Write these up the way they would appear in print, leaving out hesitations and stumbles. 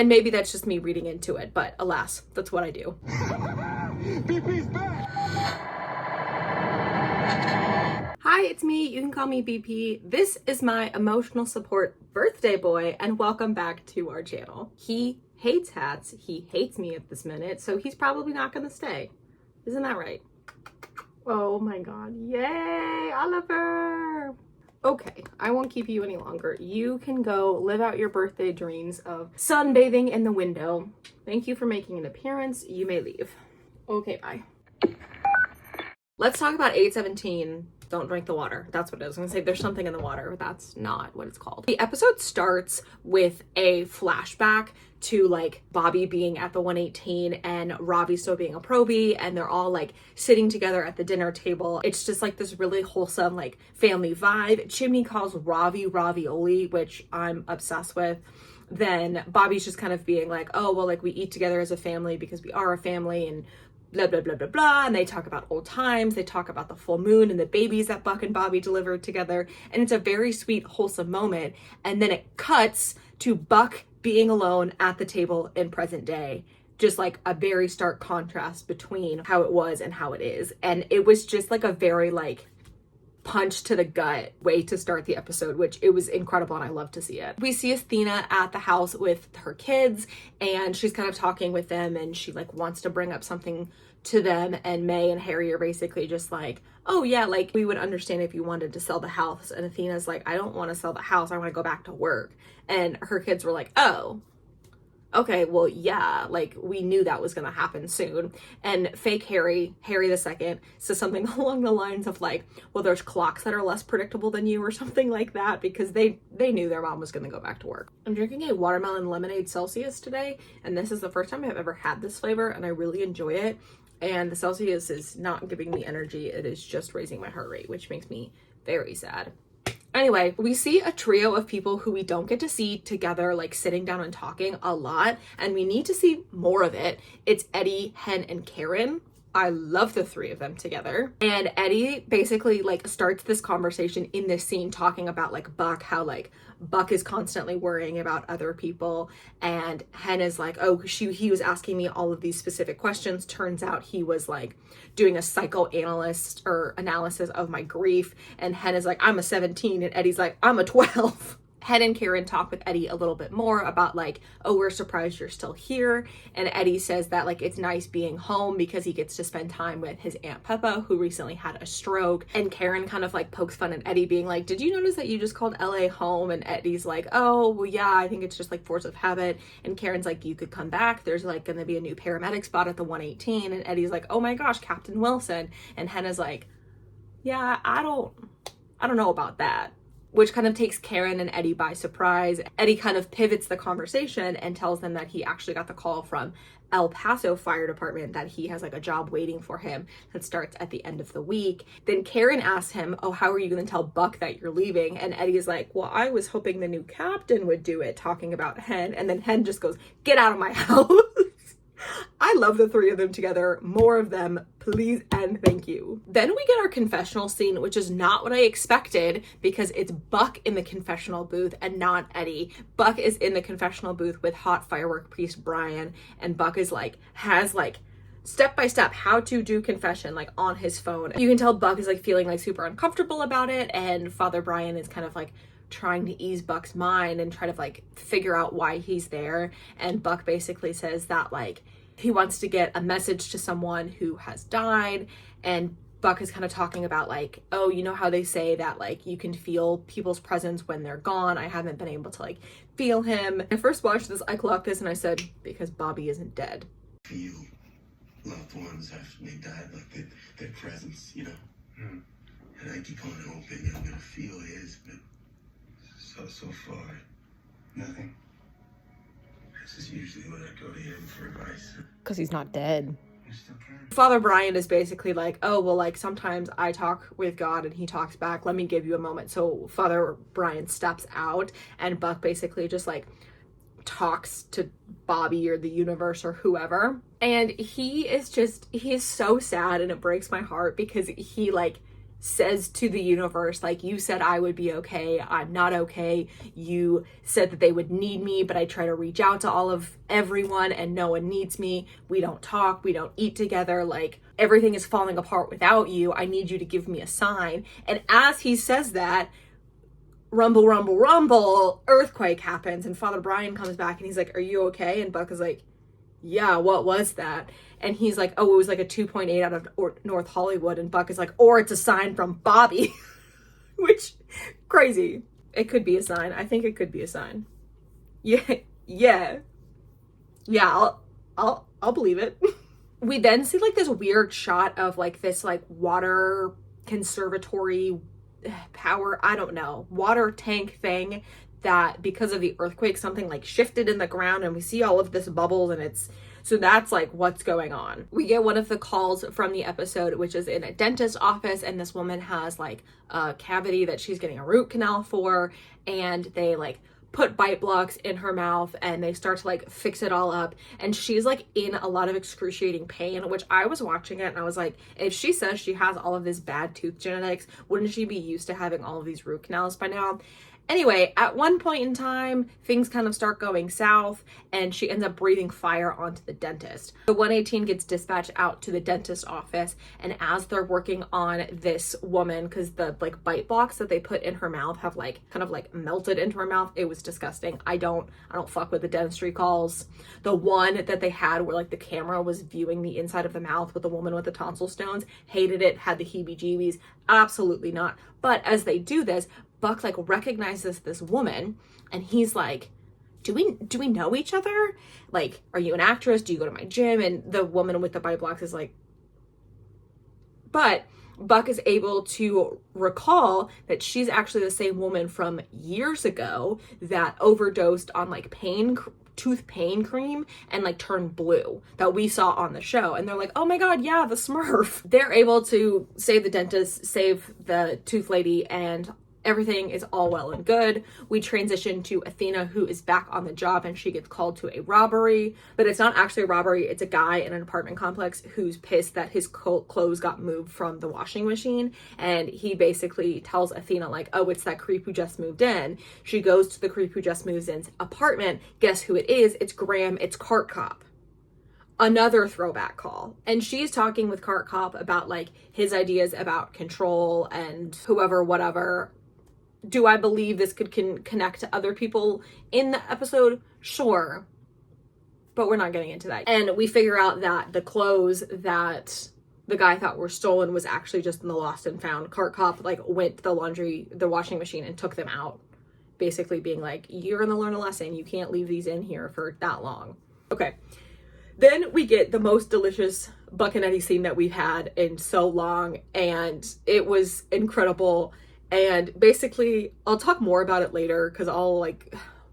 And maybe that's just me reading into it, but alas, that's what I do. BP's back! Hi, it's me. You can call me BP. This is my emotional support birthday boy, and welcome back to our channel. He hates hats. He hates me at this minute, so he's probably not gonna stay. Isn't that right? Oh my god. Yay, Oliver! Okay, I won't keep you any longer. You can go live out your birthday dreams of sunbathing in the window. Thank you for making an appearance. You may leave. Okay, bye. Let's talk about 817. Don't drink the water. That's what it is. I was gonna say there's something in the water, but that's not what it's called. The episode starts with a flashback to like Bobby being at the 118 and Ravi still being a probie, and they're all like sitting together at the dinner table. It's just like this really wholesome like family vibe. Chimney calls Ravi ravioli, which I'm obsessed with. Then Bobby's just kind of being like, oh, well, like we eat together as a family because we are a family, and blah, blah, blah, blah, blah. And they talk about old times. They talk about the full moon and the babies that Buck and Bobby delivered together. And it's a very sweet, wholesome moment. And then it cuts to Buck being alone at the table in present day. Just like a very stark contrast between how it was and how it is. And it was just like a very like punch to the gut way to start the episode, which it was incredible and I love to see it. We see Athena at the house with her kids and she's kind of talking with them and she like wants to bring up something to them, and May and Harry are basically just like, oh yeah, like we would understand if you wanted to sell the house. And Athena's like, I don't want to sell the house, I want to go back to work. And her kids were like, oh, okay, well, yeah, like we knew that was gonna happen soon. And fake Harry the second, says something along the lines of like, well, there's clocks that are less predictable than you or something like that, because they knew their mom was gonna go back to work. I'm drinking a watermelon lemonade Celsius today, and this is the first time I've ever had this flavor, and I really enjoy it. And the Celsius is not giving me energy, it is just raising my heart rate, which makes me very sad. Anyway, we see a trio of people who we don't get to see together, like sitting down and talking a lot, and we need to see more of it. It's Eddie, Hen, and Karen. I love the three of them together. And Eddie basically like starts this conversation in this scene talking about like Buck, how like Buck is constantly worrying about other people, and Hen is like, oh, he was asking me all of these specific questions. Turns out he was like doing a psychoanalyst or analysis of my grief. And Hen is like, I'm a 17, and Eddie's like, I'm a 12. Hen and Karen talk with Eddie a little bit more about like, oh, we're surprised you're still here. And Eddie says that like it's nice being home because he gets to spend time with his Aunt Peppa, who recently had a stroke. And Karen kind of like pokes fun at Eddie, being like, did you notice that you just called LA home? And Eddie's like, oh, well, yeah, I think it's just like force of habit. And Karen's like, you could come back. There's like gonna be a new paramedic spot at the 118. And Eddie's like, oh my gosh, Captain Wilson. And Hen is like, yeah, I don't know about that. Which kind of takes Karen and Eddie by surprise. Eddie kind of pivots the conversation and tells them that he actually got the call from El Paso Fire Department that he has like a job waiting for him that starts at the end of the week. Then Karen asks him, oh, how are you going to tell Buck that you're leaving? And Eddie is like, well, I was hoping the new captain would do it, talking about Hen. And then Hen just goes, get out of my house. I love the three of them together. More of them, please and thank you. Then we get our confessional scene, which is not what I expected because it's Buck in the confessional booth and not Eddie. Buck is in the confessional booth with hot firework priest Brian, and Buck is like, has like step by step how to do confession like on his phone. You can tell Buck is like feeling like super uncomfortable about it, and Father Brian is kind of like trying to ease Buck's mind and try to like figure out why he's there. And Buck basically says that like he wants to get a message to someone who has died, and Buck is kind of talking about like, oh, you know how they say that like you can feel people's presence when they're gone? I haven't been able to like feel him. When I first watched this, I clocked this and I said, because Bobby isn't dead. Feel loved ones after they died, like their presence, you know? And I keep on hoping I'm gonna feel his, but so far, nothing. This is usually when I go to him for advice. Because he's not dead. I still can. Father Brian is basically like, oh, well, like sometimes I talk with God and he talks back. Let me give you a moment. So Father Brian steps out, and Buck basically just like talks to Bobby or the universe or whoever. And he is so sad, and it breaks my heart because he like says to the universe, like, you said I would be okay, I'm not okay, you said that they would need me, but I try to reach out to all of everyone and no one needs me, we don't talk, we don't eat together, like, everything is falling apart without you, I need you to give me a sign. And as he says that, rumble, rumble, rumble, earthquake happens, and Father Brian comes back and he's like, are you okay? And Buck is like, yeah, what was that? And he's like, oh, it was like a 2.8 out of North Hollywood. And Buck is like, or it's a sign from Bobby. Which, crazy. It could be a sign. I think it could be a sign. Yeah. I'll believe it. We then see like this weird shot of like this like water conservatory power, I don't know, water tank thing, that because of the earthquake something like shifted in the ground and we see all of this bubbles, and it's, so that's like what's going on. We get one of the calls from the episode, which is in a dentist office, and this woman has like a cavity that she's getting a root canal for, and they like put bite blocks in her mouth and they start to like fix it all up, and she's like in a lot of excruciating pain, which I was watching it and I was like, if she says she has all of this bad tooth genetics, wouldn't she be used to having all of these root canals by now? Anyway, at one point in time, things kind of start going south and she ends up breathing fire onto the dentist. The 118 gets dispatched out to the dentist office, and as they're working on this woman, because the like bite blocks that they put in her mouth have like kind of like melted into her mouth. It was disgusting. I don't fuck with the dentistry calls. The one that they had where like the camera was viewing the inside of the mouth with the woman with the tonsil stones, hated it, had the heebie-jeebies. Absolutely not. But as they do this, Buck like recognizes this woman and he's like, do we know each other? Like, are you an actress? Do you go to my gym? And the woman with the bite blocks is like, but Buck is able to recall that she's actually the same woman from years ago that overdosed on like tooth pain cream and like turned blue, that we saw on the show. And they're like, oh my god, yeah, the Smurf. They're able to save the dentist, save the tooth lady, and everything is all well and good. We transition to Athena, who is back on the job, and she gets called to a robbery, but it's not actually a robbery. It's a guy in an apartment complex who's pissed that his clothes got moved from the washing machine, and he basically tells Athena like, oh, it's that creep who just moved in. She goes to the creep who just moves in's apartment. Guess who it is? It's Graham. It's Cart Cop. Another throwback call. And she's talking with Cart Cop about like his ideas about control and whoever, whatever. Do I believe this could connect to other people in the episode? Sure. But we're not getting into that. And we figure out that the clothes that the guy thought were stolen was actually just in the lost and found. Cart Cop like went to the washing machine and took them out. Basically being like, you're gonna learn a lesson. You can't leave these in here for that long. Okay. Then we get the most delicious Buck and Eddie scene that we've had in so long. And it was incredible. And basically, I'll talk more about it later because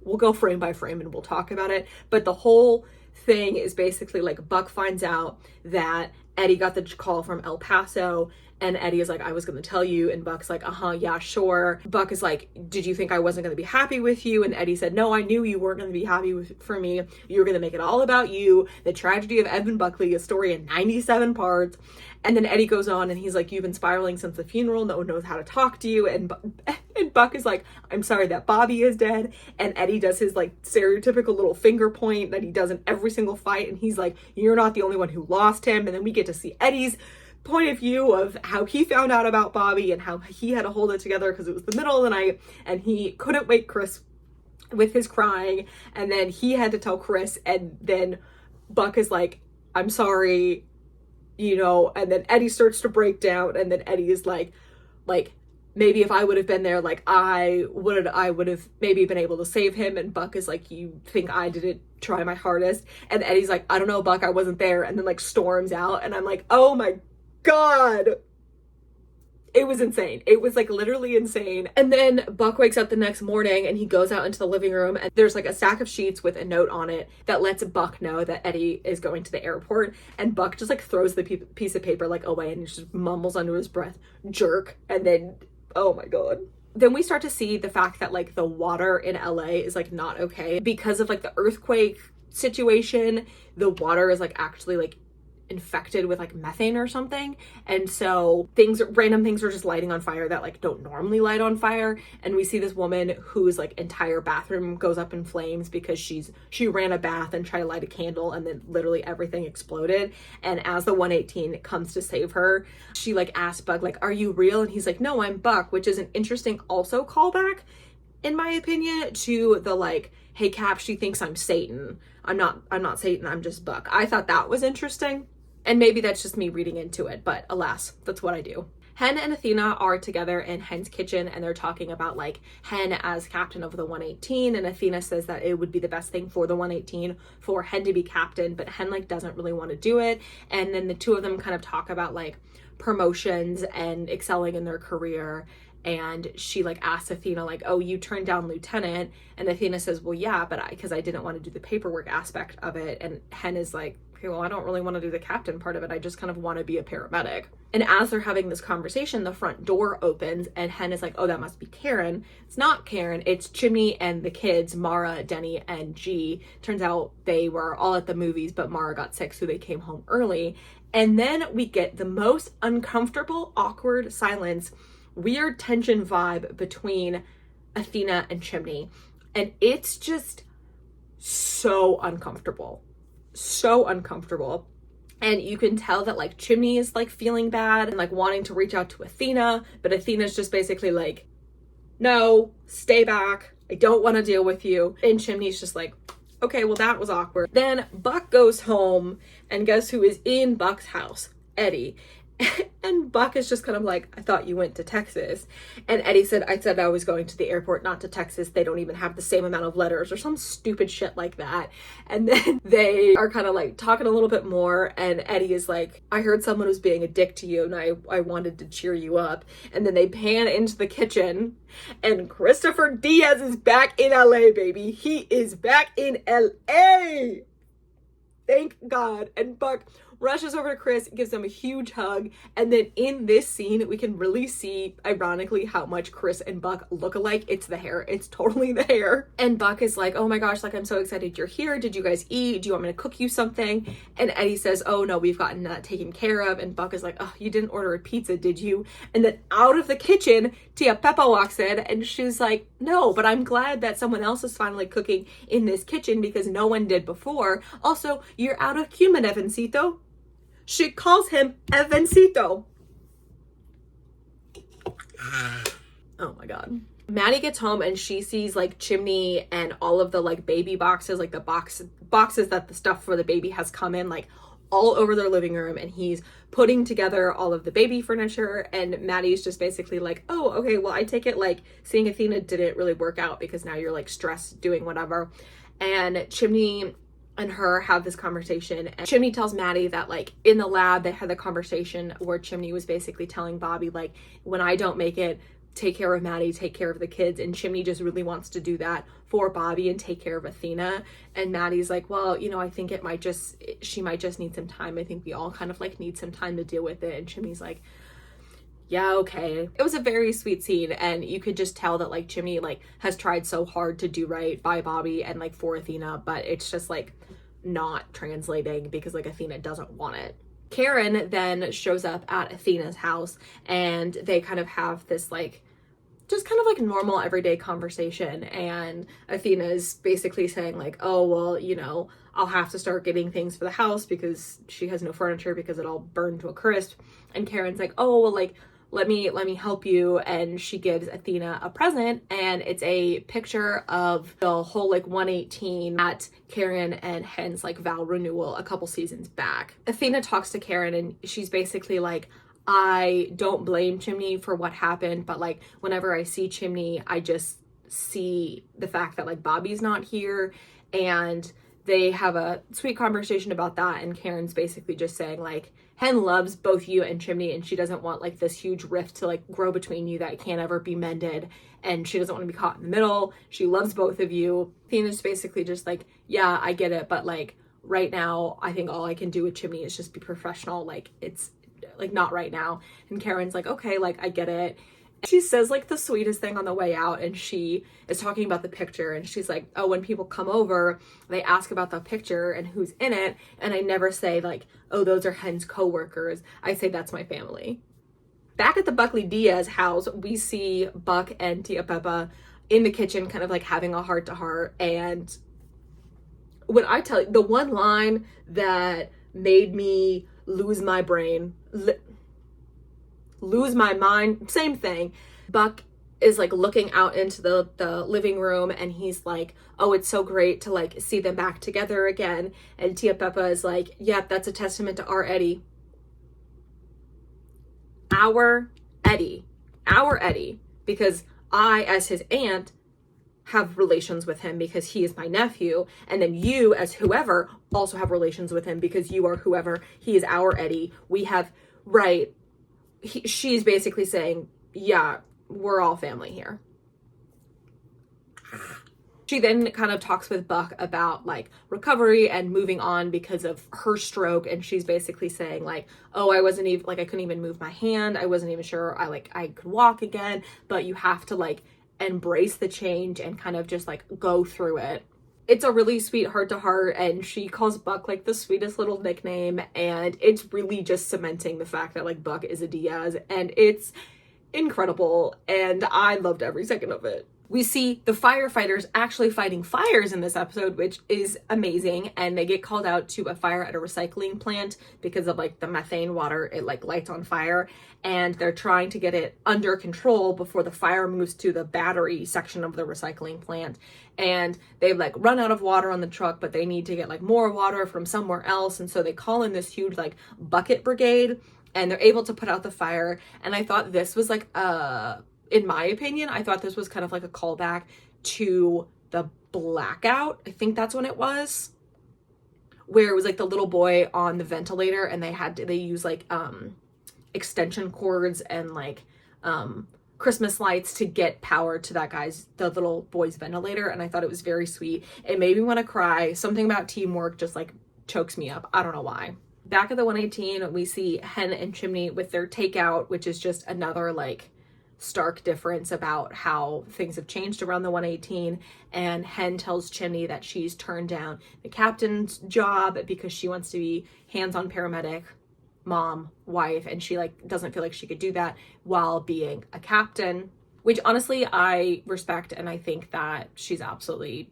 we'll go frame by frame and we'll talk about it. But the whole thing is basically like Buck finds out that Eddie got the call from El Paso, and Eddie is like, I was going to tell you. And Buck's like, yeah, sure. Buck is like, did you think I wasn't going to be happy with you? And Eddie said, no, I knew you weren't going to be happy for me. You were going to make it all about you. The tragedy of Evan Buckley, a story in 97 parts. And then Eddie goes on and he's like, you've been spiraling since the funeral. No one knows how to talk to you. And Buck is like, I'm sorry that Bobby is dead. And Eddie does his like stereotypical little finger point that he does in every single fight. And he's like, you're not the only one who lost him. And then we get to see Eddie's point of view of how he found out about Bobby and how he had to hold it together because it was the middle of the night and he couldn't wake Chris with his crying. And then he had to tell Chris. And then Buck is like, I'm sorry. And then Eddie starts to break down, and then Eddie is like, maybe if I would have been there, like I would have maybe been able to save him. And Buck is like, you think I didn't try my hardest? And Eddie's like, I don't know, Buck, I wasn't there. And then like storms out, and I'm like, oh my god. It was insane. It was like literally insane. And then Buck wakes up the next morning and he goes out into the living room and there's like a stack of sheets with a note on it that lets Buck know that Eddie is going to the airport. And Buck just like throws the piece of paper like away and he just mumbles under his breath, jerk. And then, oh my god. Then we start to see the fact that like the water in LA is like not okay because of like the earthquake situation. The water is like actually like infected with like methane or something, and so random things are just lighting on fire that like don't normally light on fire. And we see this woman whose like entire bathroom goes up in flames because she ran a bath and tried to light a candle, and then literally everything exploded. And as the 118 comes to save her, she like asks Buck like, are you real? And he's like, no, I'm Buck, which is an interesting also callback in my opinion to the like, hey Cap, she thinks I'm Satan. I'm not Satan, I'm just Buck. I thought that was interesting. And maybe that's just me reading into it, but alas, that's what I do. Hen and Athena are together in Hen's kitchen, and they're talking about like Hen as captain of the 118, and Athena says that it would be the best thing for the 118 for Hen to be captain, but Hen like doesn't really want to do it. And then the two of them kind of talk about like promotions and excelling in their career. And she like asks Athena like, oh, you turned down lieutenant? And Athena says, well, yeah, but because I didn't want to do the paperwork aspect of it. And Hen is like, okay, well, I don't really want to do the captain part of it. I just kind of want to be a paramedic. And as they're having this conversation, the front door opens and Hen is like, oh, that must be Karen. It's not Karen, it's Chimney and the kids, Mara, Denny, and G. Turns out they were all at the movies, but Mara got sick, so they came home early. And then we get the most uncomfortable, awkward silence, weird tension vibe between Athena and Chimney. And it's just so uncomfortable. So uncomfortable. And you can tell that like Chimney is like feeling bad and like wanting to reach out to Athena, but Athena's just basically like, no, stay back. I don't want to deal with you. And Chimney's just like, okay, well, that was awkward. Then Buck goes home, and guess who is in Buck's house? Eddie. And Buck is just kind of like, I thought you went to Texas. And Eddie said, I said I was going to the airport, not to Texas. They don't even have the same amount of letters or some stupid shit like that. And then they are kind of like talking a little bit more. And Eddie is like, I heard someone was being a dick to you and I wanted to cheer you up. And then they pan into the kitchen and Christopher Diaz is back in LA, baby. He is back in LA. Thank God. And Buck rushes over to Chris, gives him a huge hug, and then in this scene, we can really see, ironically, how much Chris and Buck look alike. It's the hair. It's totally the hair. And Buck is like, oh my gosh, like, I'm so excited you're here. Did you guys eat? Do you want me to cook you something? And Eddie says, oh no, we've gotten that taken care of. And Buck is like, oh, you didn't order a pizza, did you? And then out of the kitchen, Tia Peppa walks in, and she's like, no, but I'm glad that someone else is finally cooking in this kitchen because no one did before. Also, you're out of cumin, Evancito. She calls him Evancito. Oh my God. Maddie gets home and she sees like Chimney and all of the like baby boxes, like the boxes that the stuff for the baby has come in, like all over their living room, and he's putting together all of the baby furniture. And Maddie's just basically like, oh, okay, well, I take it like seeing Athena didn't really work out because now you're like stressed doing whatever. And Chimney and her have this conversation, and Chimney tells Maddie that like in the lab they had the conversation where Chimney was basically telling Bobby like, when I don't make it, take care of Maddie, take care of the kids. And Chimney just really wants to do that for Bobby and take care of Athena. And Maddie's like, well, you know, I think she might just need some time. I think we all kind of like need some time to deal with it. And Chimney's like, yeah, okay. It was a very sweet scene, and you could just tell that like Chimney like has tried so hard to do right by Bobby and like for Athena, but it's just like not translating because like Athena doesn't want it. Karen then shows up at Athena's house, and they kind of have this like just kind of like normal everyday conversation, and Athena's basically saying like, oh, well, you know, I'll have to start getting things for the house because she has no furniture because it all burned to a crisp. And Karen's like, oh, well, like, let me help you. And she gives Athena a present, and it's a picture of the whole like 118 at Karen and Hen's like vow renewal a couple seasons back. Athena talks to Karen, and she's basically like, I don't blame Chimney for what happened, but like whenever I see Chimney, I just see the fact that like Bobby's not here. And they have a sweet conversation about that, and Karen's basically just saying like, Hen loves both you and Chimney, and she doesn't want like this huge rift to like grow between you that can't ever be mended, and she doesn't want to be caught in the middle. She loves both of you. Athena's basically just like, yeah, I get it, but like right now I think all I can do with Chimney is just be professional. Like it's like not right now. And Karen's like, okay, like I get it. She says like the sweetest thing on the way out, and she is talking about the picture, and she's like, oh, when people come over, they ask about the picture and who's in it, and I never say like, oh, those are Hen's co-workers. I say that's my family. Back at the Buckley Diaz house, we see Buck and Tia Peppa in the kitchen kind of like having a heart-to-heart, and when I tell you, the one line that made me lose my brain, lose my mind, same thing. Buck is like looking out into the living room, and he's like, oh, it's so great to like see them back together again. And Tia Peppa is like, yeah, that's a testament to our Eddie. Our Eddie, because I, as his aunt, have relations with him because he is my nephew, and then you, as whoever, also have relations with him because you are whoever. He is our Eddie. We have, right, she's basically saying, yeah, we're all family here. She then kind of talks with Buck about like recovery and moving on because of her stroke, and she's basically saying like, oh, I wasn't even like, I couldn't even move my hand, I wasn't even sure I could walk again, but you have to like embrace the change and kind of just like go through it. It's a really sweet heart-to-heart, and she calls Buck like the sweetest little nickname, and it's really just cementing the fact that like Buck is a Diaz, and it's incredible, and I loved every second of it. We see the firefighters actually fighting fires in this episode, which is amazing, and they get called out to a fire at a recycling plant because of like the methane water, it like lights on fire, and they're trying to get it under control before the fire moves to the battery section of the recycling plant. And they've like run out of water on the truck, but they need to get like more water from somewhere else, and so they call in this huge like bucket brigade, and they're able to put out the fire. And I thought this was like in my opinion, I thought this was kind of like a callback to the Blackout. I think that's when it was, where it was like the little boy on the ventilator, and they use like extension cords and like Christmas lights to get power to the little boy's ventilator. And I thought it was very sweet. It made me want to cry. Something about teamwork just like chokes me up. I don't know why. Back at the 118, we see Hen and Chimney with their takeout, which is just another like stark difference about how things have changed around the 118. And Hen tells Chimney that she's turned down the captain's job because she wants to be hands-on paramedic, mom, wife, and she like doesn't feel like she could do that while being a captain, which honestly I respect, and I think that she's absolutely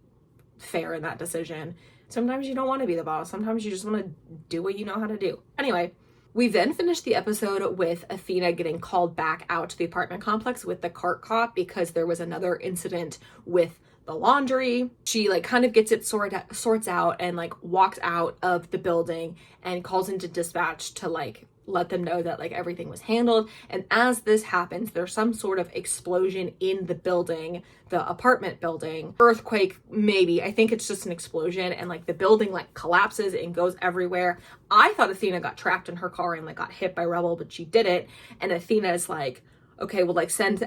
fair in that decision. Sometimes you don't want to be the boss. Sometimes you just want to do what you know how to do. Anyway, we then finished the episode with Athena getting called back out to the apartment complex with the cart cop because there was another incident with the laundry. She like kind of gets it sorts out and like walks out of the building and calls into dispatch to like let them know that like everything was handled. And as this happens, there's some sort of explosion in the building, the apartment building, earthquake maybe. I think it's just an explosion, and like the building like collapses and goes everywhere. I thought Athena got trapped in her car and like got hit by rubble, but she didn't. And Athena is like, okay, well, like send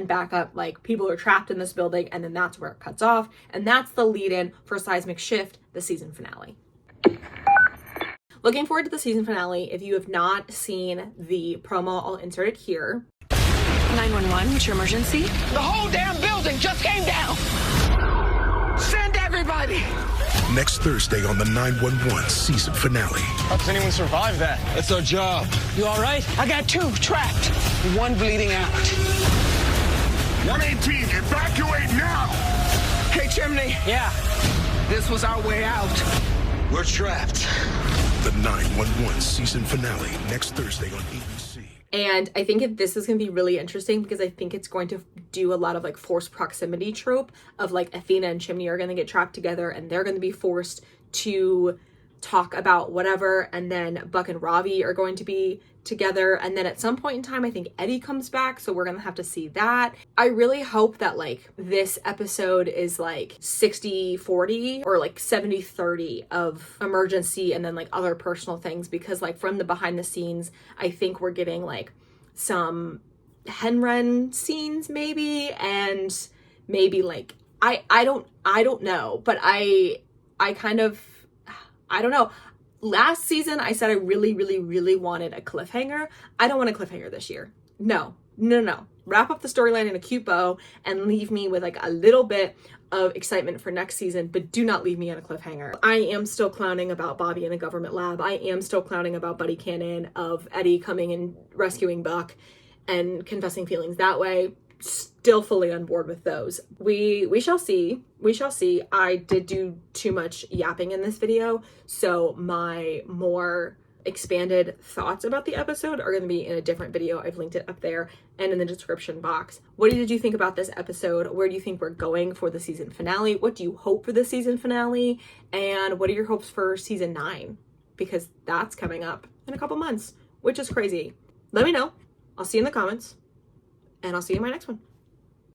backup, like people are trapped in this building, and then that's where it cuts off. And that's the lead-in for Seismic Shift, the season finale. Looking forward to the season finale. If you have not seen the promo, I'll insert it here. 911, what's your emergency? The whole damn building just came down. Send everybody. Next Thursday on the 911 season finale. How does anyone survive that? That's our job. You all right? I got 2 trapped. 1 bleeding out. 118, evacuate now! Hey, Chimney. Yeah. This was our way out. We're trapped. The 911 season finale next Thursday on ABC. And I think this is going to be really interesting because I think it's going to do a lot of like forced proximity trope of like Athena and Chimney are going to get trapped together, and they're going to be forced to talk about whatever, and then Buck and Ravi are going to be together, and then at some point in time I think Eddie comes back, so we're gonna have to see that. I really hope that like this episode is like 60-40 or like 70-30 of emergency and then like other personal things, because like from the behind the scenes I think we're getting like some Henren scenes maybe, and maybe like I don't know, but I kind of, I don't know. Last season, I said I really, really, really wanted a cliffhanger. I don't want a cliffhanger this year. No. wrap up the storyline in a cute bow and leave me with like a little bit of excitement for next season, but do not leave me on a cliffhanger. I am still clowning about Bobby in the government lab. I am still clowning about Buddy Cannon, of Eddie coming and rescuing Buck and confessing feelings that way. Still fully on board with those. We shall see. We shall see. I did do too much yapping in this video, so my more expanded thoughts about the episode are going to be in a different video. I've linked it up there and in the description box. What did you think about this episode? Where do you think we're going for the season finale? What do you hope for the season finale? And what are your hopes for season 9? Because that's coming up in a couple months, which is crazy. Let me know. I'll see you in the comments, and I'll see you in my next one.